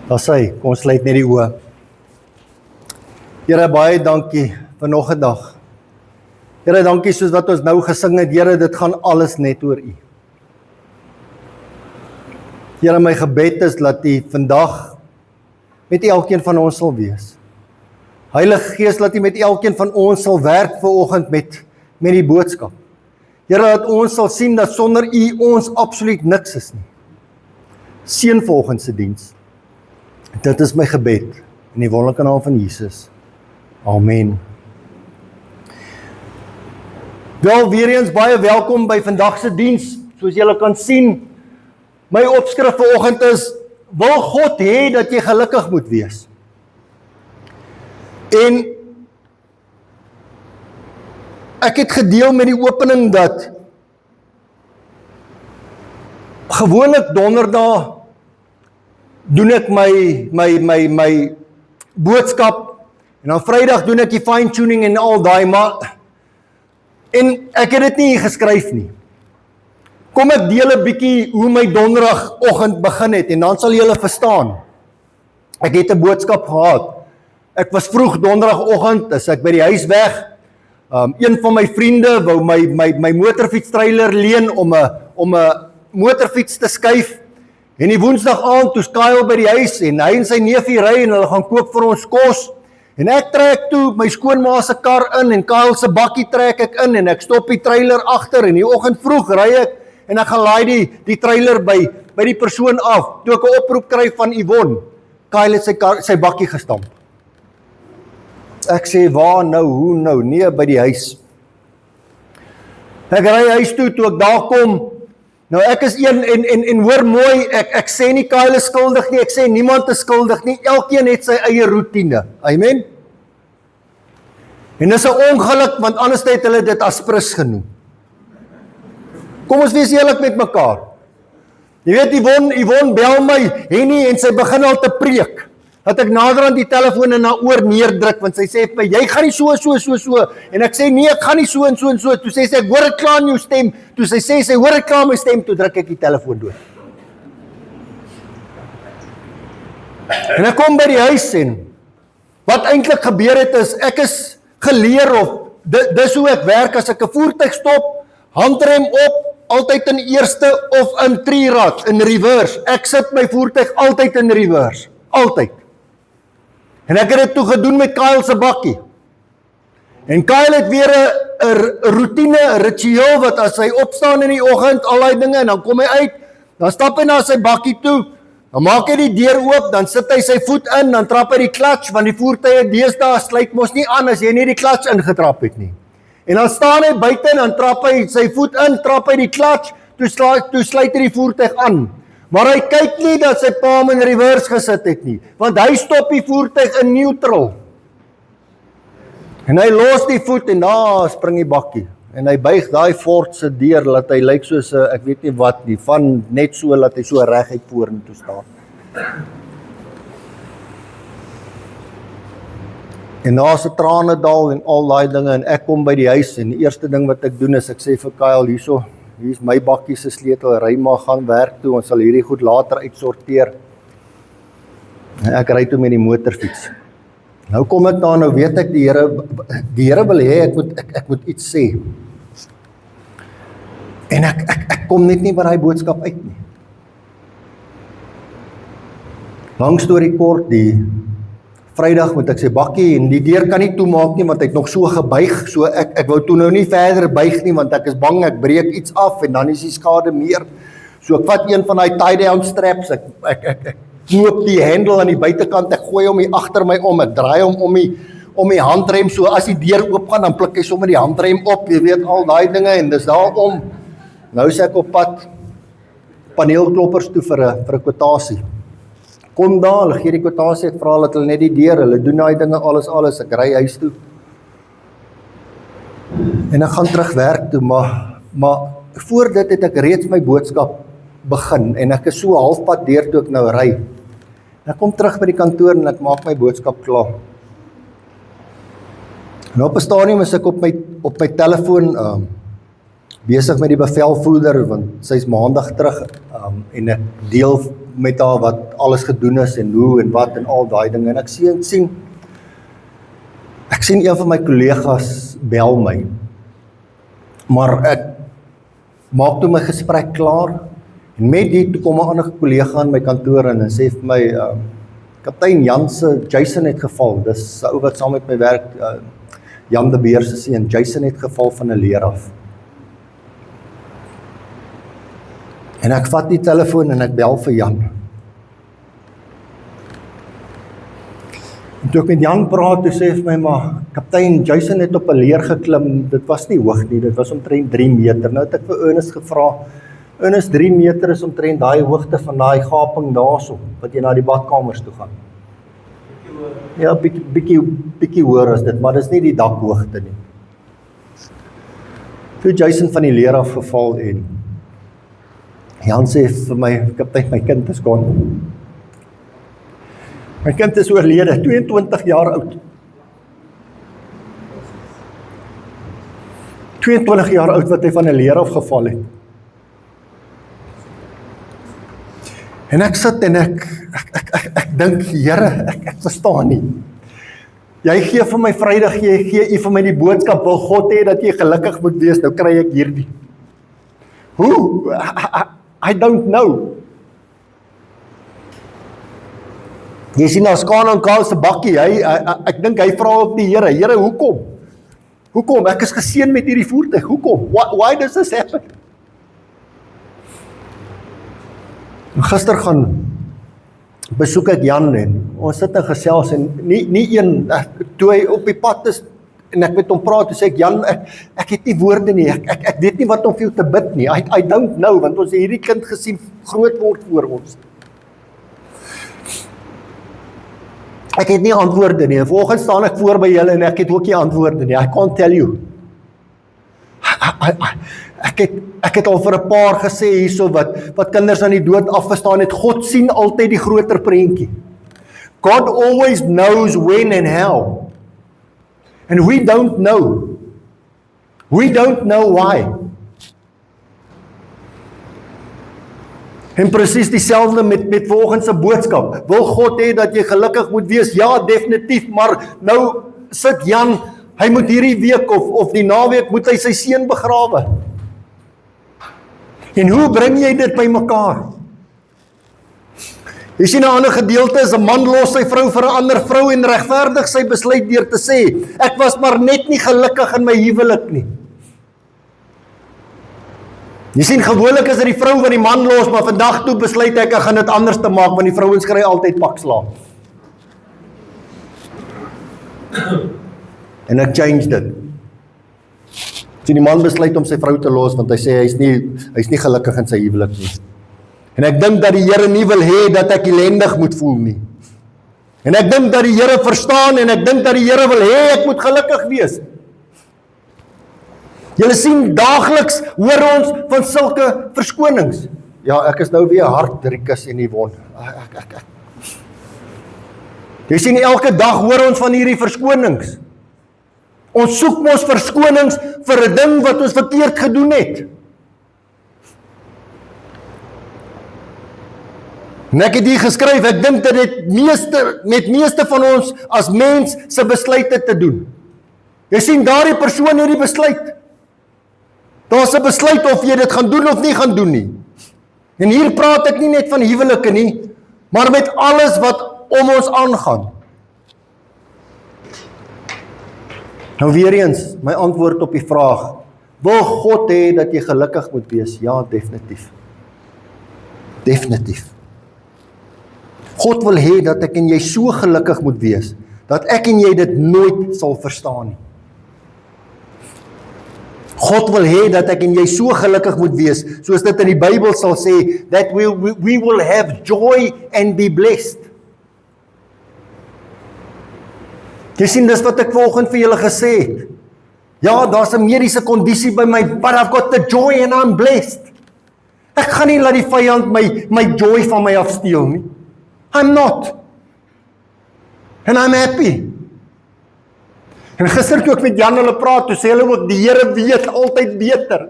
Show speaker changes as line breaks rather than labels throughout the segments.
Daar sê, kom ons sluit net die oë. Here, baie dankie vir nog 'n dag. Here, dankie soos wat ons nou gesing het, Here, dit gaan alles net oor U. Here, my gebed is dat U vandag met elkeen van ons sal wees. Heilige Gees, laat U met elkeen van ons sal werk vanoggend met die boodskap. Here, dat ons sal sien dat sonder U ons absoluut niks is nie. Seën vanoggend se diens. Dit is my gebed in die wonderlike naam van Jesus. Amen. Wel, weer eens baie welkom by vandag se diens. Soos julle kan sien, my opskrif vanoggend is: wil God hê dat jy gelukkig moet wees? En ek het gedeel met die opening dat gewoonlik donderdag doen ek my boodskap en dan Vrydag doen ek die fine tuning en al daai, en ek het dit nie geskryf nie. Kom ek deel 'n bietjie hoe my donderdagoggend begin het en dan sal julle verstaan. Ek het 'n boodskap gehad. Ek was vroeg donderdagoggend, as ek by die huis weg. Een van my vriende wou my motorfietstrailer leen om 'n motorfiets te skuif. En die woensdag aand toe Kyle by die huis en hy en sy neefie ry en hulle gaan kook vir ons kos. En ek trek toe my skoonma se kar in en Kyle se bakkie trek ek in en ek stop die trailer agter en die oggend vroeg ry ek en ek gaan laai die trailer by die persoon af. Toe ek 'n oproep kry van Yvonne, Kyle het sy bakkie gestamp. Ek sê, waar nou, hoe nou? Nee, by die huis. Ek ry huis toe ek daar kom. Nou ek is een en hoor mooi, ek sê nie Kyle is skuldig nie, ek sê niemand is skuldig nie, elkeen het sy eie roetine. Amen. En dis 'n ongeluk, want anders het hulle dit aspris genoem. Kom ons wees eerlik met mekaar. Jy weet, Yvonne bel my, Henny, en sy begin al te preek. Dat ek nader aan die telefoon en haar oor neerdruk, want sy sê vir my, jy gaan nie so, en ek sê, nee, ek gaan nie so en so, toe sê sy, ek hoor dit klaar in jou stem, toe sy hoor dit klaar in my stem, toe druk ek die telefoon dood. En ek kom by die huis en, wat eintlik gebeur het is, ek is geleer of, dis hoe ek werk, as ek 'n voertuig stop, handrem op, altyd in eerste of in trirad, in reverse, ek sit my voertuig altyd in reverse, altyd. En ek het dit toe gedoen met Kyle se bakkie. En Kyle het weer 'n roetine, 'n ritueel, wat as hy opstaan in die oggend, al die dinge, en dan kom hy uit, dan stap hy na sy bakkie toe, dan maak hy die deur oop, dan sit hy sy voet in, dan trap hy die klats, want die voertuie deesdae sluit mos nie aan as jy nie die klats ingetrap het nie. En dan staan hy buite en dan trap hy sy voet in, trap hy die klats, toe sluit hy die voertuig aan. Maar hy kyk nie dat sy pa hom in reverse gesit het nie, want hy stop die voertuig in neutral. En hy los die voet en daar spring die bakkie. En hy buig daai Ford se deur, laat hy lyk soos 'n, ek weet nie wat nie, van net so, laat hy so reguit vorentoe staan. En daar's 'n tranedal en al daai dinge, en ek kom by die huis, en die eerste ding wat ek doen is, ek sê vir Kyle, hier is my bakkie se sleutel, ry maar, gaan werk toe, ons sal hierdie goed later uitsorteer. En ek ry toe met die motorfiets. Nou kom ek daar, nou weet ek, die Here wil hê, ek moet iets sê. En ek kom net nie by daai boodskap uit nie. Lang storie kort, die Vrydag moet ek sy bakkie, en die deur kan nie toemaak nie, want hy het nog so gebuig, so ek wou toe nou nie verder buig nie, want ek is bang, ek breek iets af, en dan is die skade meer. So ek vat een van die tie-down straps, ek knoop die handle aan die buitekant, ek gooi hom hier agter my om, ek draai hom om die handrem, so as die deur oopgaan, dan pluk hy sommer die handrem op, jy weet, al daai dinge, en dis daarom. Nou is ek op pad paneelkloppers toe vir 'n kwotasie. Kom daar, hulle gee die kwotasie, ek vra dat hulle net die deur, hulle doen daai dinge, alles, ek ry huis toe. En ek gaan terug werk toe, maar voor dit het ek reeds my boodskap begin, en ek is so halfpad deur toe ek nou ry. En ek kom terug by die kantoor, en ek maak my boodskap klaar. En op 'n stadium is ek op my telefoon, besig met die bevelvoerder, want sy is maandag terug, en ek deel met haar wat alles gedoen is en hoe en wat en al daai dinge. En ek sien een van my kollegas bel my. Maar ek maak toe my gesprek klaar en met dit toe kom 'n ander kollega in my kantoor en sê vir my Kaptein Jason het geval. Dis 'n ou wat saam met my werk, Jan de Beer se seun. Jason het geval van 'n leer af. En ek vat die telefoon en ek bel vir Jan. En toe ek met Jan praat, toe sê hy vir my, maar Kaptein Jason het op 'n leer geklim. Dit was nie hoog nie, dit was omtrent 3 meter. Nou het ek vir Ernest gevra, Ernest, 3 meter is omtrent daai hoogte van daai gaping daarso, wat jy na die badkamers toe gaan. Ja, bietjie hoër as dit, maar dis nie die dakhoogte nie. Toe Jason van die leer af geval en Jan sê vir my, Kaptein, my kind is gone. My kind is oorlede, 22 jaar oud. 22 jaar oud wat hy van 'n leer af geval het. En ek sit en ek dink, Here, ek verstaan nie. Jy gee vir my Vrydag, jy gee vir my die boodskap, wil God hê dat jy gelukkig moet wees, nou kry ek hierdie. Hoe? I don't know. Jy sien nou Skaan en Kaal se bakkie, ek dink hy vra op die Here, Here, hoekom? Hoekom? Ek is geseën met hierdie voertuig, hoekom? Why does this happen? Gister gaan besoek ek Jan en ons sit en gesels en nie een, toe hy op die pad is en ek met hom praat, toe sê ek, Jan, ek het nie woorde nie, ek weet nie wat om vir jou te bid nie, I don't know, want ons het hierdie kind gesien groot word voor ons. Ek het nie antwoorde nie, en vanoggend staan ek voor by julle en ek het ook nie antwoorde nie, I can't tell you. Ek het al vir 'n paar gesê hierso wat kinders aan die dood afgestaan het, God sien altyd die groter prentjie. God always knows when and how. And we don't know. We don't know why. En presies dieselfde met volgens se boodskap. Wil God hê dat jy gelukkig moet wees? Ja, definitief, maar nou sit Jan, hy moet hierdie week of die naweek moet hy sy seun begrawe. En hoe bring jy dit by mekaar? Jy sien 'n ander gedeelte is 'n man los sy vrou vir 'n ander vrou en regverdig sy besluit deur te sê, ek was maar net nie gelukkig in my huwelik nie. Jy sien, gewoonlik is dit die vrou wat die man los, maar vandag toe besluit ek gaan dit anders te maak, want die vrouens kry altyd pakslaag. En ek change dit. Sien, die man besluit om sy vrou te los, want hy sê hy's nie gelukkig in sy huwelik nie. En ek dink dat die Here nie wil hê dat ek ellendig moet voel nie. En ek dink dat die Here verstaan en ek dink dat die Here wil hê ek moet gelukkig wees. Julle sien, daagliks hoor ons van sulke verskonings. Ja, ek is nou weer hard, Rikus en Yvonne. Jy sien, elke dag hoor ons van hierdie verskonings. Ons soek mos verskonings vir 'n ding wat ons verkeerd gedoen het. En ek het hier geskryf, ek dink dat dit met meeste van ons as mens se besluite te doen. Jy sien, daardie persoon het die besluit. Daar's 'n besluit of jy dit gaan doen of nie gaan doen nie. En hier praat ek nie net van huwelike nie, maar met alles wat om ons aangaan. Nou weer eens, my antwoord op die vraag, wil God hê dat jy gelukkig moet wees? Ja, definitief. Definitief. God wil hê dat ek en jy so gelukkig moet wees, dat ek en jy dit nooit sal verstaan nie. God wil hê dat ek en jy so gelukkig moet wees, soos dit in die Bybel sal sê, that we will have joy and be blessed. Jy sien, dis wat ek vanoggend vir julle gesê het. Ja, daar's 'n mediese kondisie by my, but I've got the joy and I'm blessed. Ek gaan nie laat die vyand my joy van my afsteel nie. I'm not. And I'm happy. En gister toe ek met Jan hulle praat, toe sê hulle ook, die Here weet altyd beter.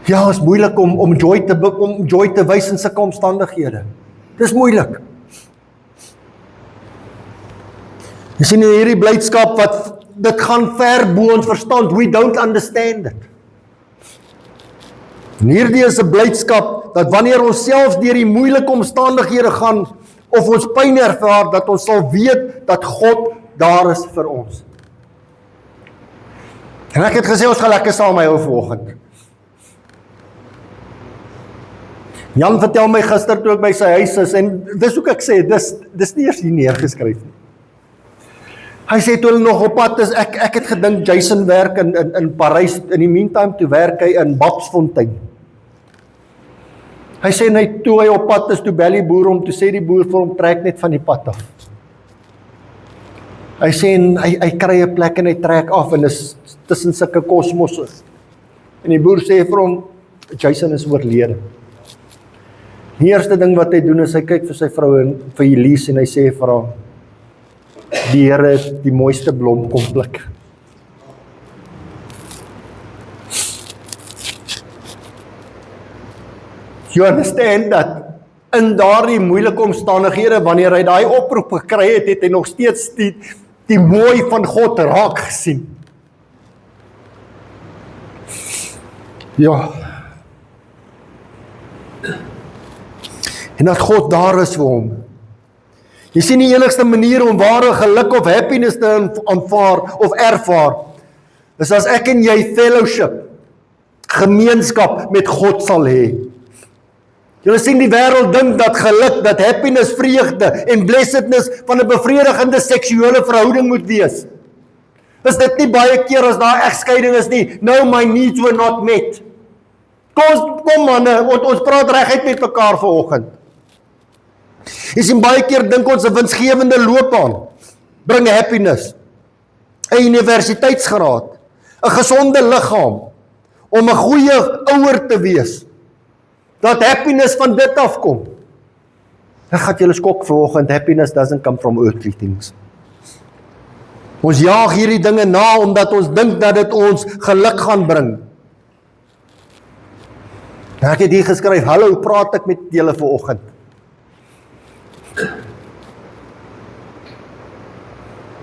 Ja, is moeilik om joy te wys in sulke omstandighede. Dis moeilik. Jy sien hierdie blydskap dit gaan ver bo ons verstand. We don't understand it. En hierdie is 'n blydskap dat wanneer ons selfs deur die moeilike omstandighede gaan of ons pyn ervaar, dat ons sal weet dat God daar is vir ons. En ek het gesê ons gaan lekker saam hou vanoggend. Jan vertel my gister toe ek by sy huis is, en dis ook ek sê, dis nie eers hier neergeskryf nie. Hy sê toe hulle nog op pad is, ek het gedink Jason werk in Parys, in die meantime toe werk hy in Babsfontein. Hy sê net toe hy op pad is, toe bel die boer om, toe sê die boer vir hom, trek net van die pad af. Hy sê, en hy kry 'n plek en hy trek af, en is tussen sulke kosmosse. En die boer sê vir hom, Jason is oorlede. Die eerste ding wat hy doen is, hy kyk vir sy vrou en vir Elise, en hy sê vir haar, die Here het die mooiste blom kom pluk. You understand dat in daardie moeilike omstandighede, wanneer hy daai oproep gekry het, het hy nog steeds die mooi van God raak gesien. Ja. En dat God daar is vir hom. Jy sien die enigste manier om ware geluk of happiness te aanvaar of ervaar, is as ek en jy fellowship, gemeenskap met God sal hê. Julle sien die wêreld dink dat geluk, dat happiness, vreugde en blessedness van 'n bevredigende seksuele verhouding moet wees. Is dit nie baie keer as daar egskeiding is nie? No, my needs were not met. Kom manne, ons praat reguit met mekaar vanoggend. Jy sien baie keer dink ons 'n winsgewende loopbaan bring happiness, 'n universiteitsgraad, 'n gesonde liggaam, om 'n goeie ouer te wees, dat happiness van dit afkom. Ek gaan julle skok vanoggend, happiness doesn't come from earthly things. Ons jaag hierdie dinge na, omdat ons dink dat dit ons geluk gaan bring. En ek het hier geskryf, hallo, praat ek met julle vanoggend.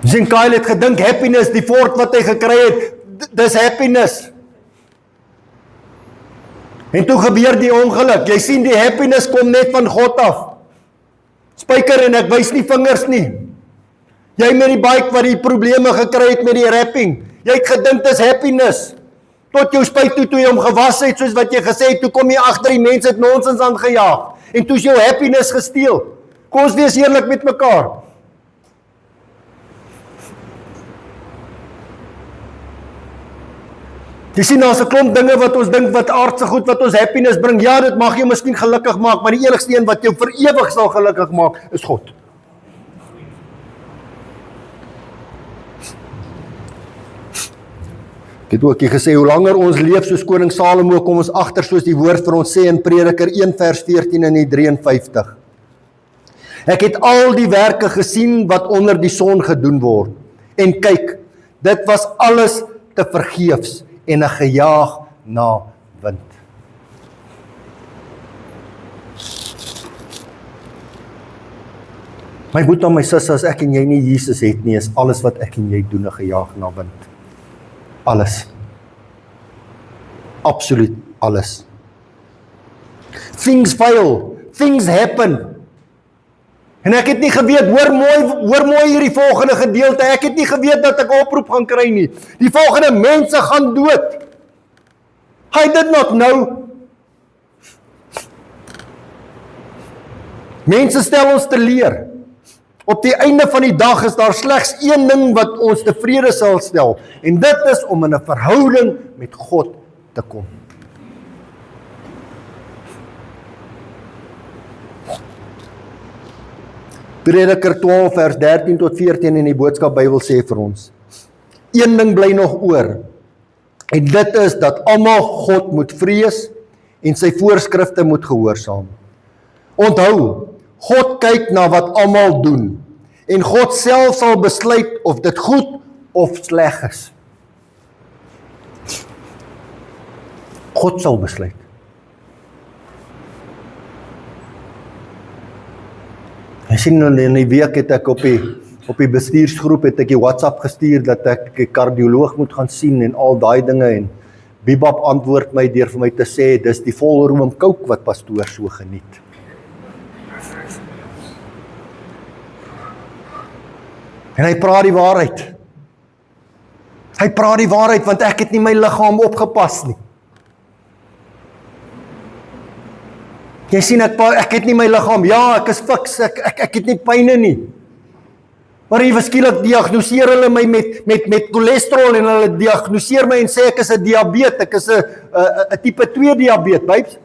Sien, Kyle het gedink, happiness, die voort wat hy gekry het, dis happiness. En toe gebeur die ongeluk. Jy sien, die happiness kom net van God af. Spyker, en ek wys nie vingers nie. Jy met die bike wat die probleme gekry het met die rapping. Jy het gedink dis happiness. Tot jou spyt toe jy hom gewas het, soos wat jy gesê het, toe kom jy agter die mense het nonsens aangejaag. En toe is jou happiness gesteel. Kom ons wees eerlik met mekaar. Jy sien, daar's 'n klomp dinge wat ons dink wat aardse goed wat ons happiness bring. Ja, dit mag jou miskien gelukkig maak, maar die enigste een wat jou vir ewig sal gelukkig maak, is God. Ek het ook hier gesê, hoe langer ons leef soos koning Salomo, kom ons agter soos die woord vir ons sê in Prediker 1 vers 14 en 53. Ek het al die werke gesien wat onder die son gedoen word. En kyk, dit was alles te vergeefs en 'n gejaag na wind. My boetie en my sussie, as ek en jy nie Jesus het nie, is alles wat ek en jy doen 'n gejaag na wind. Alles. Absoluut alles. Things fail, things happen. En ek het nie geweet, hoor mooi hierdie volgende gedeelte, ek het nie geweet dat ek 'n oproep gaan kry nie. Die volgende mense gaan dood. I did not know. Mense stel ons te leer. Op die einde van die dag is daar slegs een ding wat ons tevrede sal stel, en dit is om in 'n verhouding met God te kom. Prediker 12 vers 13 tot 14 in die Boodskap Bybel sê vir ons, een ding bly nog oor, en dit is dat almal God moet vrees en sy voorskrifte moet gehoorsaam. Onthou, God kyk na wat almal doen, en God self sal besluit of dit goed of sleg is. God sal besluit. Ek sien in die week het ek op die bestuursgroep het ek die WhatsApp gestuur dat ek 'n kardioloog moet gaan sien en al daai dinge en Bibab antwoord my deur vir my te sê dis die volroom Coke wat pastoor so geniet. En hy praat die waarheid. Hy praat die waarheid want ek het nie my liggaam opgepas nie. Jy sien ek het nie my liggaam, ja, ek is fiks, ek het nie pyne nie. Maar ewe skielik diagnoseer hulle my met cholesterol en hulle diagnoseer my en sê ek is 'n diabetes, ek is 'n tipe 2 diabetes, babes.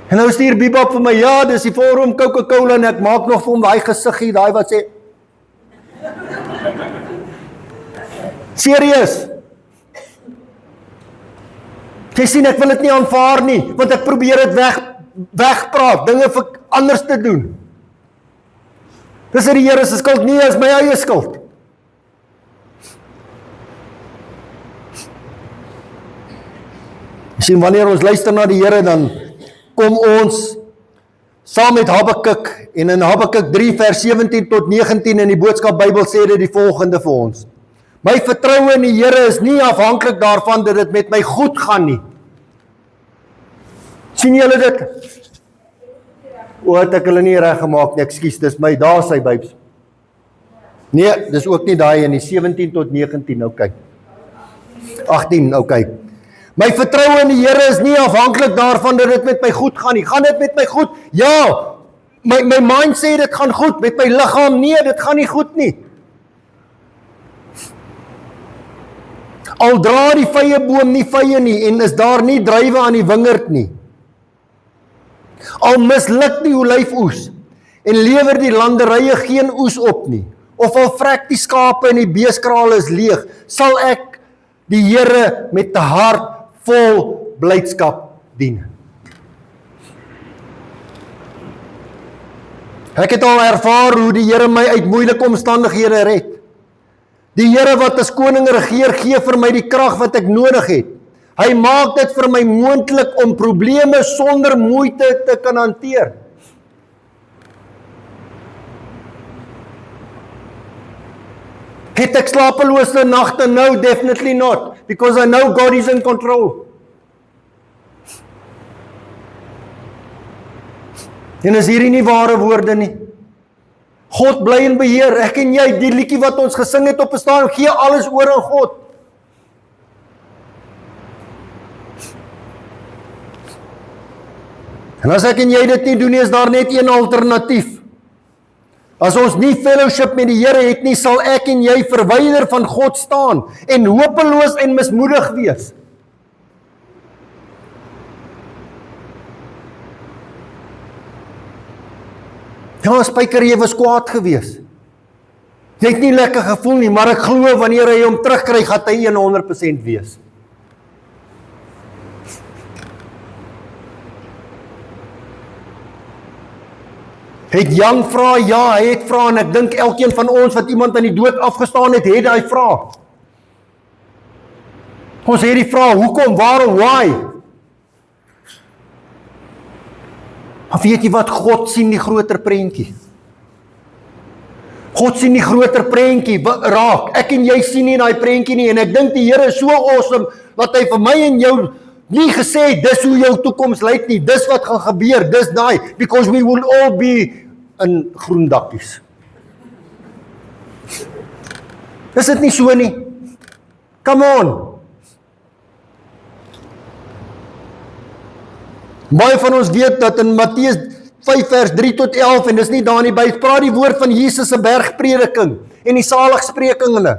En nou stuur Bibab vir my, ja, dis die volroom Coca-Cola en ek maak nog vir hom daai gesiggie, daai wat sê serieus. Jy sien, ek wil dit nie aanvaar nie, want ek probeer dit wegpraat, dinge vir anders te doen. Dis die Here se skuld, nie is my eie skuld. Jy sien, wanneer ons luister na die Here, dan kom ons saam met Habakuk, en in Habakuk 3 vers 17 tot 19 in die Boodskap Bybel sê dit die volgende vir ons. My vertroue in die Here is nie afhanklik daarvan dat dit met my goed gaan nie. Sien julle dit? Het ek hulle nie reg gemaak nie, ekskuus, dis my, daar sy babes. Nee, dis ook nie daai in die 17 tot 19, okay. 18, okay. My vertroue in die Here is nie afhanklik daarvan dat dit met my goed gaan nie. Gaan dit met my goed? Ja. My mind sê dit gaan goed, met my liggaam nee, dit gaan nie goed nie. Al dra die vyeboom nie vye nie en is daar nie druiwe aan die wingerd nie. Al misluk die olyfoes en lewer die landerye geen oes op nie, of al vrek die skape en die beeskrale is leeg, sal ek die Here met 'n hart vol blydskap dien. Ek het al ervaar hoe die Here my uit moeilike omstandighede red. Die Here wat as koning regeer, gee vir my die krag wat ek nodig het. Hy maak dit vir my moontlik om probleme sonder moeite te kan hanteer. Het ek slapelose nagte? No, definitely not, because I know God is in control. En is hierdie nie ware woorde nie? God bly in beheer, ek en jy, die liedjie wat ons gesing het op 'n stadium, gee alles oor aan God. En as ek en jy dit nie doen nie, is daar net een alternatief. As ons nie fellowship met die Here het nie, sal ek en jy verwyder van God staan en hopeloos en mismoedig wees. Ja, Spyker, jy was kwaad gewees. Jy het nie lekker gevoel nie, maar ek glo wanneer hy hom terugkry, gaan hy 100% wees. Het Jan vra? Ja, hy het vra, en ek dink elkeen van ons wat iemand aan die dood afgestaan het hy vra. Ons het die vraag, hoekom, waarom, why? Maar weet jy wat, God sien die groter prentjie. God sien die groter prentjie raak. Ek en jy sien nie daai prentjie nie, en ek dink die Here is so awesome, dat hy vir my en jou nie gesê, dis hoe jou toekoms lyk nie, dis wat gaan gebeur, dis daai, because we will all be in groen dakkies. Is dit nie so nie? Come on! Baie van ons weet dat in Matteus 5 vers 3 tot 11, en dis nie daar nie by, praat die woord van Jesus se bergprediking en die saligsprekinge.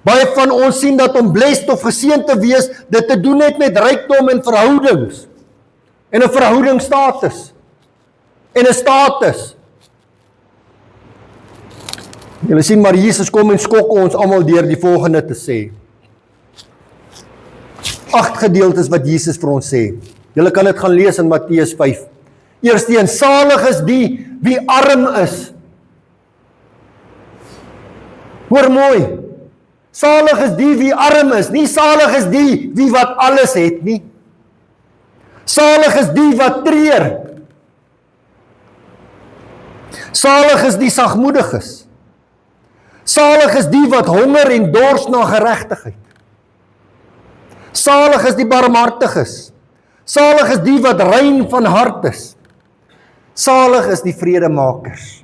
Baie van ons sien dat om blessed of geseënd te wees, dit te doen het met rykdom en verhoudings, en 'n verhoudingsstatus, en 'n status. Julle sien, maar Jesus kom en skok ons almal deur die volgende te sê. 8 gedeeltes wat Jesus vir ons sê. Julle kan dit gaan lees in Matteus 5. Eerstens, salig is die wie arm is. Hoor mooi. Salig is die wie arm is, nie salig is die wie wat alles het nie. Salig is die wat treur. Salig is die sagmoediges. Salig is die wat honger en dors na geregtigheid. Salig is die barmhartiges. Salig is die wat rein van hart is. Salig is die vredemakers.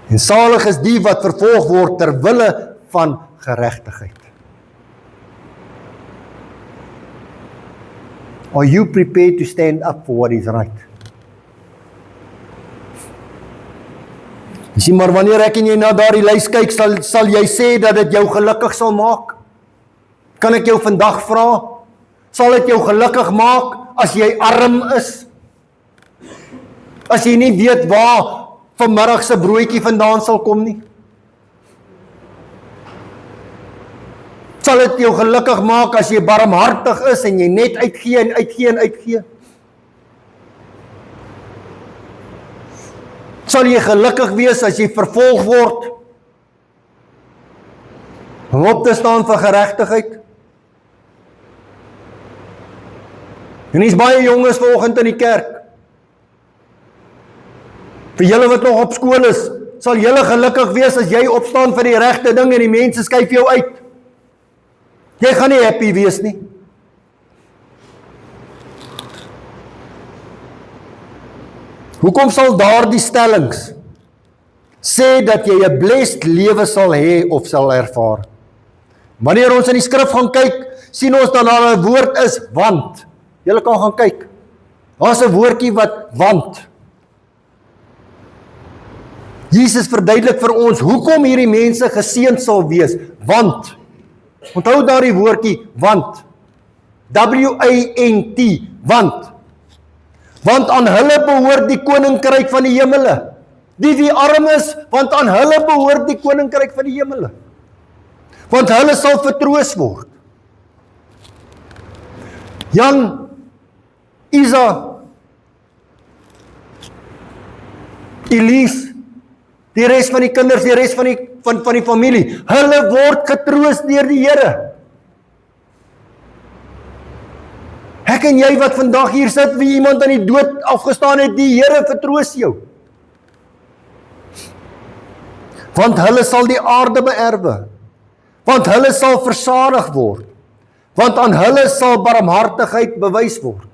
En salig is die wat vervolg word ter wille van geregtigheid. Are you prepared to stand up for what is right? Jy sien, maar wanneer ek en jy na daardie lys kyk, sal jy sê dat dit jou gelukkig sal maak? Kan ek jou vandag vra, sal dit jou gelukkig maak as jy arm is? As jy nie weet waar vanmiddag se broodjie vandaan sal kom nie? Sal dit jou gelukkig maak as jy barmhartig is en jy net uitgee en uitgee en uitgee? Sal jy gelukkig wees as jy vervolg word om op te staan vir geregtigheid? En hier's baie jonges vanoggend in die kerk. Vir julle wat nog op skool is, sal julle gelukkig wees as jy opstaan vir die regte ding en die mense skuif jou uit. Jy gaan nie happy wees nie. Hoekom sal daardie stellings sê dat jy 'n blessed lewe sal hê of sal ervaar? Wanneer ons in die skrif gaan kyk, sien ons dat daar 'n woord is, want. Julle kan gaan kyk. Daar's 'n woordjie wat want. Jesus verduidelik vir ons hoekom hierdie mense geseënd sal wees, want. Onthou daardie woordjie, want. W-A-N-T, want. Want aan hulle behoort die koninkryk van die hemele. Die wie arm is, want aan hulle behoort die koninkryk van die hemele. Want hulle sal vertroos word. Jan, Isa, Elise, die res van die kinders, die res van die familie, hulle word getroos deur die Here. Ek en jy wat vandag hier sit, wie iemand aan die dood afgestaan het, die Here vertroos jou. Want hulle sal die aarde beerwe. Want hulle sal versadig word. Want aan hulle sal barmhartigheid bewys word.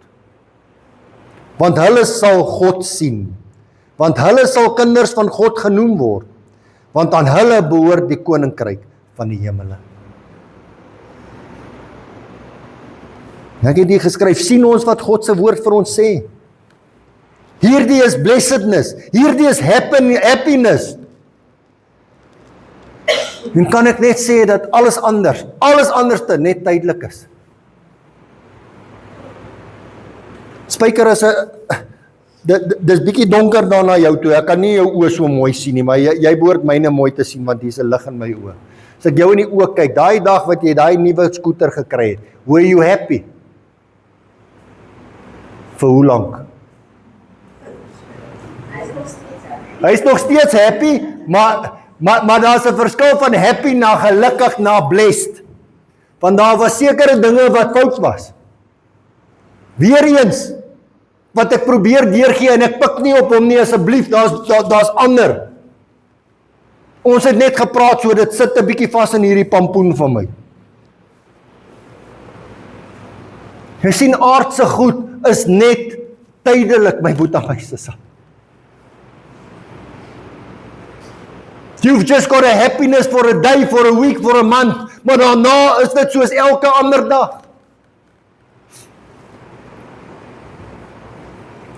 Want hulle sal God sien. Want hulle sal kinders van God genoem word. Want aan hulle behoort die koninkryk van die hemele. Ek het hier geskryf, sien ons wat God se woord vir ons sê. Hierdie is blessedness, hierdie is happiness. En kan ek net sê dat alles anderste net tydelik is. Spyker is dis bietjie donker daar na jou toe, ek kan nie jou oë so mooi sien nie, maar jy behoort myne mooi te sien, want hier's 'n lig in my oë. As ek jou in die oë kyk, daai dag wat jy daai nuwe skooter gekry het, were you happy? Vir hoe lank? Hy is nog steeds happy, maar daar's 'n verskil van happy na gelukkig na blessed. Want daar was sekere dinge wat fout was. Weereens, wat ek probeer deurgee en ek pik nie op hom nie, asseblief, daar's ander. Ons het net gepraat, so dit sit 'n bietjie vas in hierdie pampoen van my. Jy sien, aardse goed is net tydelik, my boet en my sussie. You've just got a happiness for a day, for a week, for a month, maar daarna is dit soos elke ander dag.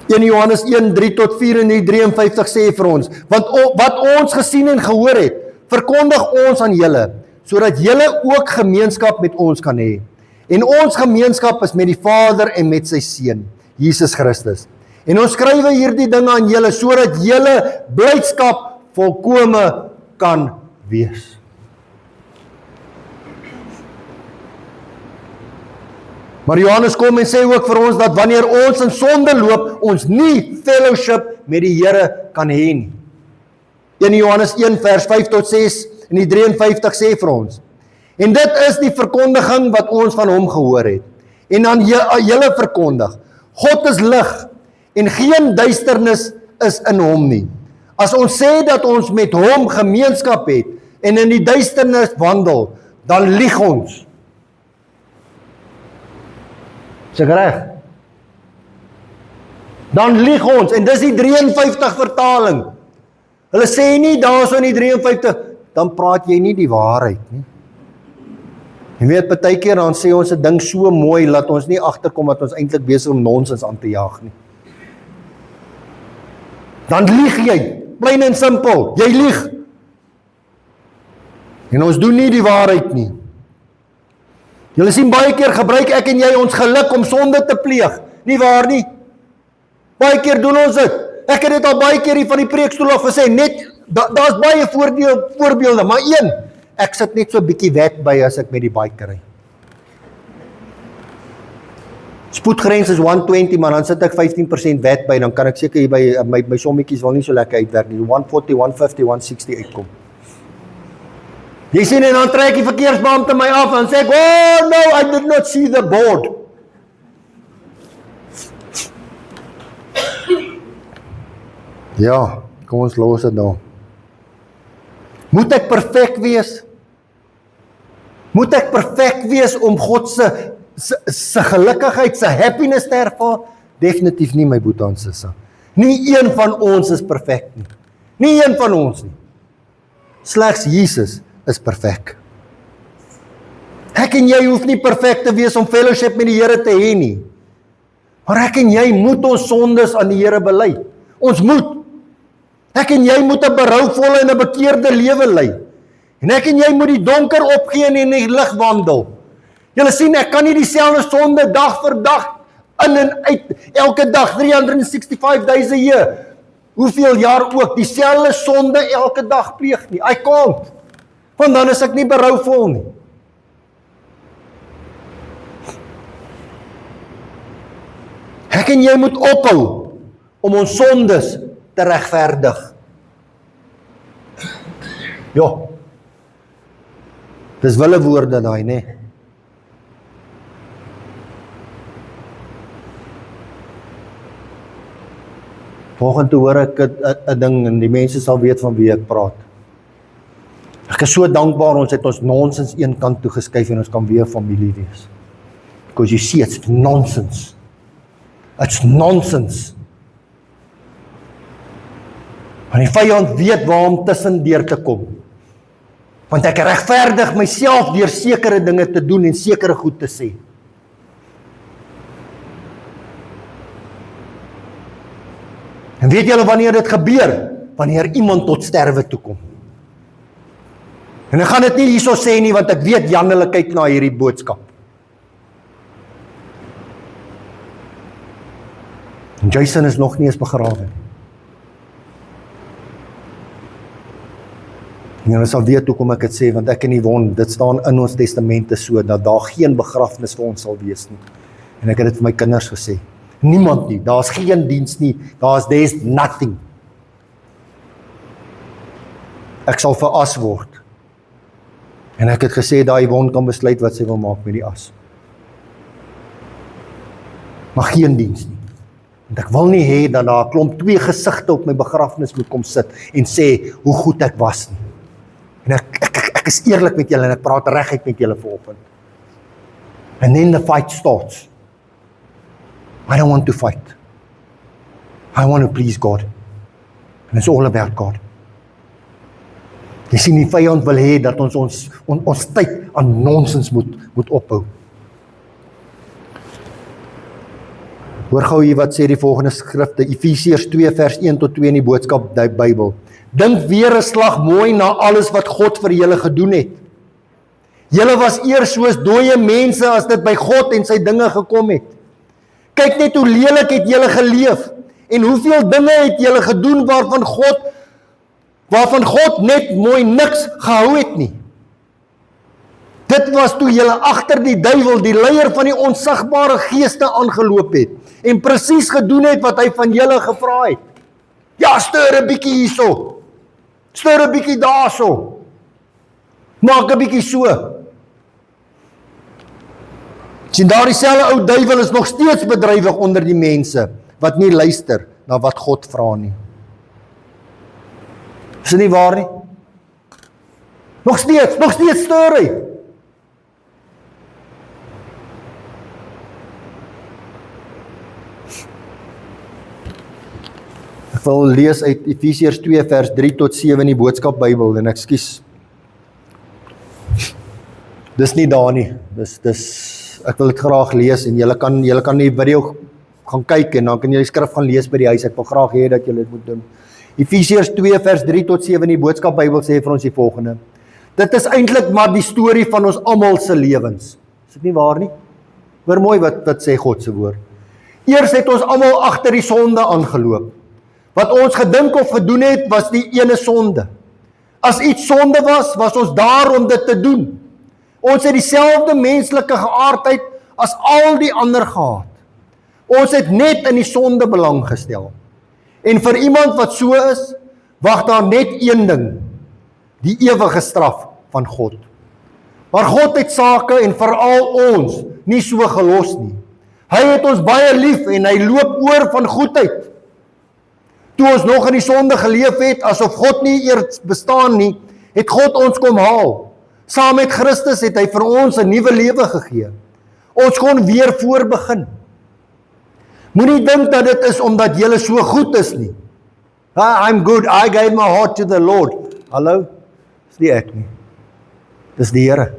1 Johannes 1:3-4 en 53 sê vir ons, want wat ons gesien en gehoor het, verkondig ons aan julle, sodat julle ook gemeenskap met ons kan hê. En ons gemeenskap is met die Vader en met sy Seun, Jesus Christus. En ons skrywe hierdie dinge aan julle, sodat julle blydskap volkome kan wees. Maar Johannes kom en sê ook vir ons dat wanneer ons in sonde loop, ons nie fellowship met die Here kan hê nie. 1 Johannes 1 vers 5-6, en die 53 sê vir ons. En dit is die verkondiging wat ons van hom gehoor het. En dan julle verkondig, God is lig en geen duisternis is in hom nie. As ons sê dat ons met hom gemeenskap het en in die duisternis wandel, dan lieg ons. Is ek reg? Dan lieg ons, en dis die 53 vertaling. Hulle sê nie daar so in die 53, dan praat jy nie die waarheid nie. Jy weet, partykeer dan sê ons 'n ding so mooi, laat ons nie agterkom dat ons eintlik besig om nonsens aan te jaag nie. Dan lieg jy, plain en simpel, jy lieg. En ons doen nie die waarheid nie. Julle sien baie keer gebruik ek en jy ons geluk om sonde te pleeg, nie waar nie? Baie keer doen ons dit. Ek het dit al baie keer hier van die preekstoel af gesê, net, daar's baie voorbeelde, maar een, ek sit net so 'n bietjie wet by as ek met die bike ry. Spoedgrens is 120, maar dan sit ek 15% wet by, dan kan ek seker hier by my sommetjies wel nie so lekker uitwerk nie, 140, 150, 160 uitkom. Jy sien, en dan trek die verkeersbeampte my af, en sê ek, oh no, I did not see the board. Ja, kom ons los dit nou. Moet ek perfek wees? Moet ek perfek wees om God se gelukkigheid, se happiness te ervaar? Definitief nie, my boetie en sisse. Nie een van ons is perfek nie. Nie een van ons nie. Slegs Jesus is perfek. Ek en jy hoef nie perfek te wees om fellowship met die Here te hê nie. Maar ek en jy moet ons sondes aan die Here bely. Ons moet. Ek en jy moet 'n berouvolle en 'n bekeerde lewe lei. En ek en jy moet die donker opgee en in die lig wandel. Julle sien, ek kan nie dieselfde sonde dag vir dag in en uit, elke dag, 365 days a year, hoeveel jaar ook, dieselfde sonde elke dag pleeg nie. I can't. Want dan is ek nie berouvol nie. Ek en jy moet ophou om ons sondes te regverdig. Ja. Dis wille woorde daai, né? Volgende hoor ek 'n ding en die mense sal weet van wie ek praat. Ek is so dankbaar ons het ons nonsens een kant toe geskuif en ons kan weer familie wees. Because you see, it's nonsense. It's nonsense. Want die vyand weet waar om tussendeur te kom. Want ek regverdig myself deur sekere dinge te doen en sekere goed te sê. En weet julle wanneer dit gebeur? Wanneer iemand tot sterwe toe kom. En ek gaan dit nie hierso sê nie, want ek weet Jan hulle kyk na hierdie boodskap. En Jason is nog nie eens begrawe. En julle sal weet hoekom ek dit sê, want ek en Yvonne, dit staan in ons testamente so, dat daar geen begrafnis vir ons sal wees nie. En ek het dit vir my kinders gesê. Niemand nie, daar's geen diens nie, there's nothing. Ek sal veras word. En ek het gesê, dat Yvonne kan besluit wat sy wil maak met die as. Maar geen diens nie. Want ek wil nie hê dat daar 'n klomp twee gesigte op my begrafnis moet kom sit en sê hoe goed ek was nie. En ek is eerlik met julle en ek praat reguit met julle vanoggend. And then the fight starts. I don't want to fight. I want to please God. And it's all about God. Jy sien, die vyand wil hê dat ons tyd aan nonsens moet ophou. Hoor gou hier wat sê die volgende skrifte, Efesiërs 2 vers 1 tot 2 in die boodskap die Bybel. Dink weer 'n slag mooi na alles wat God vir julle gedoen het. Julle was eers soos dooie mense as dit by God en sy dinge gekom het. Kyk net hoe lelik het julle geleef en hoeveel dinge het julle gedoen waarvan God net mooi niks gehou het nie. Dit was toe julle agter die duiwel, die leier van die onsigbare geeste aangeloop het en presies gedoen het wat hy van julle gevra het. Ja, stuur 'n bietjie hierso. Stuur 'n bietjie daarso. Maak 'n bietjie so. Sien, daar dieselfde ou duiwel is nog steeds bedrywig onder die mense wat nie luister na wat God vra nie. Is dit nie waar nie? Nog steeds stuur hy. Ek wil lees uit Efesiërs 2 vers 3 tot 7 in die Boodskap Bybel en ekskuus. Dis nie daar nie. Ek wil dit graag lees en julle kan die video gaan kyk en dan kan julle die skrif gaan lees by die huis. Ek wil graag hê dat julle dit moet doen. Efesiërs 2 vers 3 tot 7 in die Boodskap Bybel sê vir ons die volgende. Dit is eintlik maar die storie van ons almal se lewens. Is dit nie waar nie? Hoor mooi wat sê God se woord. Eers het ons almal agter die sonde aangeloop. Wat ons gedink of gedoen het, was die ene sonde. As iets sonde was ons daar om dit te doen. Ons het dieselfde menslike geaardheid as al die ander gehad. Ons het net in die sonde belang gestel. En vir iemand wat so is, wag daar net een ding, die ewige straf van God. Maar God het sake en veral ons nie so gelos nie. Hy het ons baie lief en hy loop oor van goedheid. Toe ons nog in die sonde geleef het, asof God nie eers bestaan nie, het God ons kom haal. Saam met Christus het hy vir ons 'n nuwe lewe gegee. Ons kon weer voorbegin. Moenie dink dat dit is omdat jy so goed is nie. I'm good, I gave my heart to the Lord. Hallo? Dis nie ek nie. Dis die Here.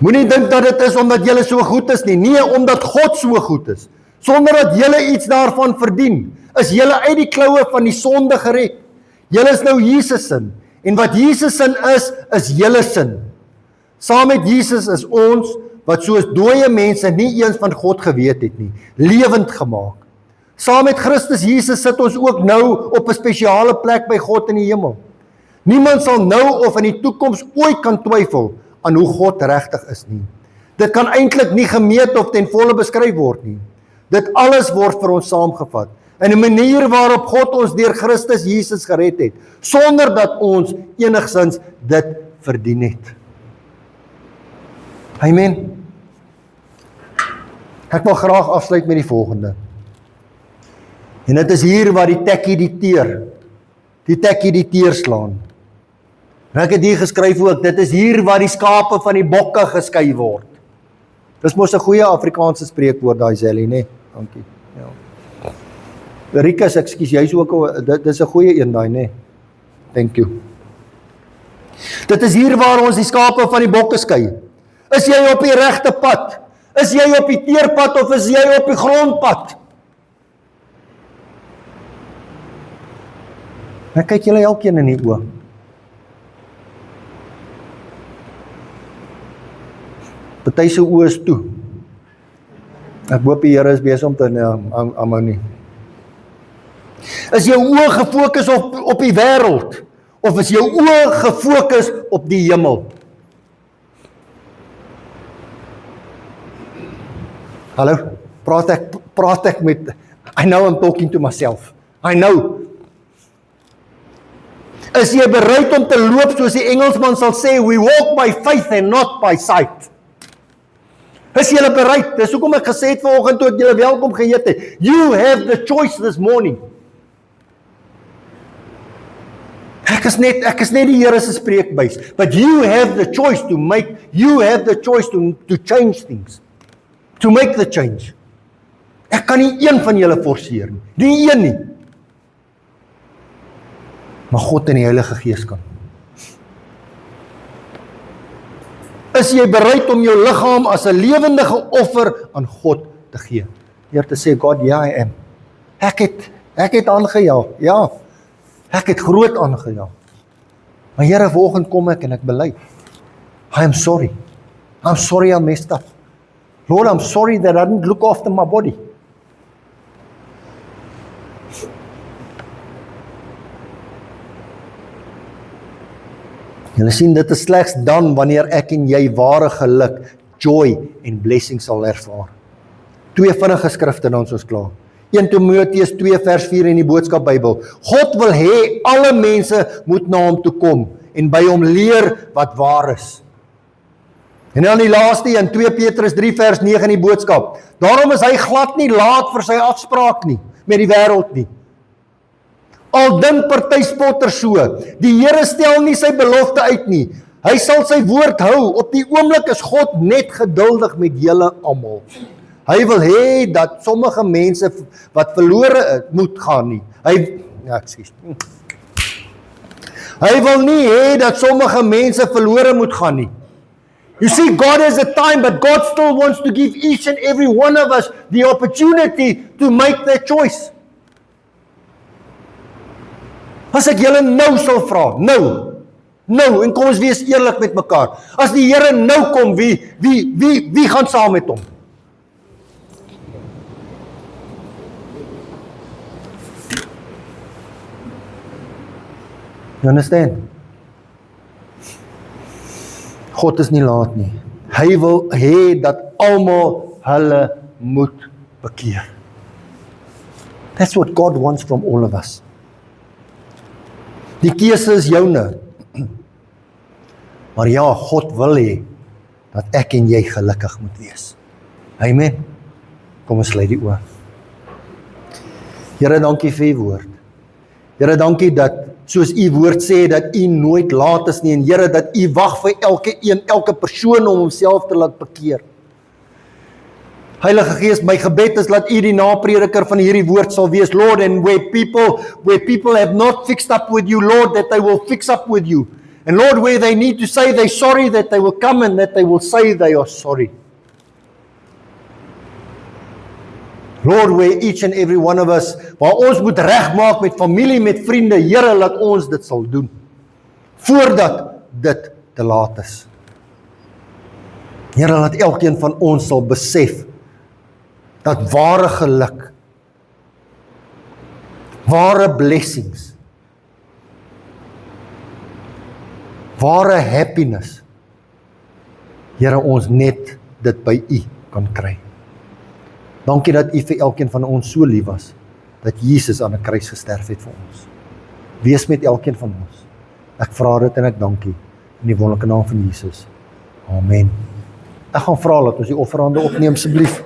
Moenie dink dat dit is omdat jy so goed is nie. Nee, omdat God so goed is. Sonder dat jy iets daarvan verdien, is jy uit die kloue van die sonde gered. Jy is nou Jesus sin. En wat Jesus sin is jy sin. Saam met Jesus is ons, wat soos dooie mense nie eens van God geweet het nie, lewend gemaak. Saam met Christus Jesus sit ons ook nou op 'n spesiale plek by God in die hemel. Niemand sal nou of in die toekoms ooit kan twyfel aan hoe God regtig is nie. Dit kan eintlik nie gemeet of ten volle beskryf word nie. Dit alles word vir ons saamgevat in 'n manier waarop God ons deur Christus Jesus gered het, sonder dat ons enigsins dit verdien het. Amen. Ek wil graag afsluit met die volgende. En dit is hier waar die tekkie die teer slaan. En ek het hier geskryf ook, dit is hier waar die skape van die bokke geskei word. Dis mos 'n goeie Afrikaanse spreekwoord daai Zelly, né? Dankie. Ja. Rikus, ekskuus, jy's ook dit is 'n goeie een daai, né? Thank you. Dit is hier waar ons die skape van die bokke skei. Is jy op die regte pad? Is jy op die teerpad of is jy op die grondpad? Ek kyk julle elkeen in die oë. Party se oë is toe. Ek hoop die Here is besig om te aan nie. Is jou oë gefokus op die wêreld of is jou oë gefokus op die hemel? Hallo, praat ek met, I know I'm talking to myself. I know. Is jy bereid om te loop soos die Engelsman sal sê, we walk by faith and not by sight? Is jy bereid? Dis hoekom ek gesê het vanoggend toe ek julle welkom geheet het. You have the choice this morning. Ek is net die Here se spreekbuis, but you have the choice to make, you have the choice to change things. To make the change. Ek kan nie een van julle forceer nie. Nie een nie. Maar God en die Heilige Gees kan. Is jy bereid om jou liggaam as 'n lewendige offer aan God te gee? Deur te sê, God, ja, I am. Ek het aangejaag. Ja. Ek het groot aangejaag. Maar Here, vanoggend kom ek en ek bely. I am sorry. I'm sorry I messed up. Lord, I'm sorry that I didn't look after my body. Julle sien, dit is slegs dan wanneer ek en jy ware geluk, joy en blessing sal ervaar. 2 vinnige skrifte dan ons klaar. 1 Timoteus 2 vers 4 in die Boodskap Bybel. God wil hê alle mense moet na hom toe kom en by hom leer wat waar is. En dan die laaste een, 2 Petrus 3 vers 9 in die Boodskap. Daarom is hy glad nie laat vir sy afspraak nie, met die wêreld nie. Al dink party spotter so, die Here stel nie sy belofte uit nie. Hy sal sy woord hou. Op die oomblik is God net geduldig met julle almal. Hy wil hê dat sommige mense wat verlore moet gaan nie. Hy wil nie hê dat sommige mense verlore moet gaan nie. You see, God has a time, but God still wants to give each and every one of us the opportunity to make that choice. As ek julle nou sal vra, nou, en kom ons wees eerlik met mekaar. As die Here nou kom, wie gaan saam met hom? You understand? God is nie laat nie. Hy wil hê dat almal hulle moet bekeer. That's what God wants from all of us. Die keuse is joune. Maar ja, God wil hê dat ek en jy gelukkig moet wees. Amen. Kom ons sluit die oë. Here, dankie vir u woord. Here, dankie dat soos u woord sê dat u nooit laat is nie en Here dat u wag vir elke persoon om homself te laat bekeer. Heilige Gees, my gebed is dat u die naprediker van hierdie woord sal wees, Lord, and where people have not fixed up with you, Lord, that they will fix up with you. And Lord, where they need to say they're sorry, that they will come and that they will say they are sorry. Lord, where each and every one of us, waar ons moet regmaak met familie, met vriende, Here, laat ons dit sal doen, voordat dit te laat is. Here, laat elkeen van ons sal besef, dat ware geluk, ware blessings, ware happiness, Here, ons net dit by u kan kry. Dankie dat u vir elkeen van ons so lief was, dat Jesus aan 'n kruis gesterf het vir ons. Wees met elkeen van ons. Ek vra dit en ek dankie, in die wonderlike naam van Jesus. Amen. Ek gaan vra dat ons die offerhande opneem asseblief.